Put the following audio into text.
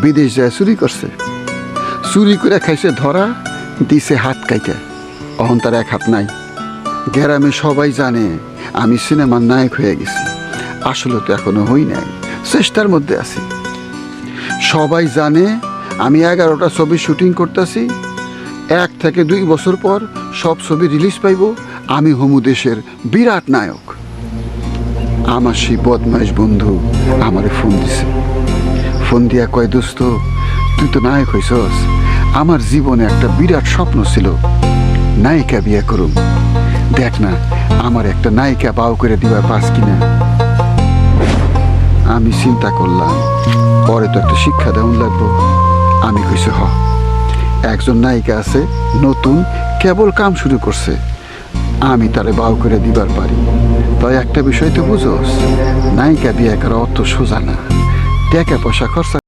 বিদেশ যায় চুরি করছে, চুরি করে খাইছে ধরা, দিছে হাত কাইটা, অহন তার এক হাত নাই। গ্রামে সবাই জানে আমি সিনেমার নায়ক হয়ে গেছি, আসলে তো এখনো হই নাই, চেষ্টার মধ্যে আছি। সবাই জানে আমি 11টা ছবি শুটিং করতেছি, 1 থেকে 2 বছর পর সব ছবি রিলিজ পাইব, আমি হমু দেশের বিরাট নায়ক। আমার সেই বদমাইশ বন্ধু আমারে ফোন দিছে, ফোন দিয়া কয়, দোস্ত তুই তো নায়ক হইছস, আমার জীবনে একটা বিরাট স্বপ্ন ছিল নায়িকা বিয়ে করুম, দেখ না আমার একটা নায়িকা বাউ করে দিবার পাস কিনা। আমি চিন্তা করলাম পরে তো একটা শিক্ষা দেওয়া লাগবো। আমি কইছি হ, একজন নায়িকা আছে নতুন, কেবল কাম শুরু করছে, আমি তারে বাউ করে দিবার পারি। তাই একটা বিষয় তো বুঝোস, নায়িকা বিয়ে করা অত সোজা না, টাকা পয়সা খরচা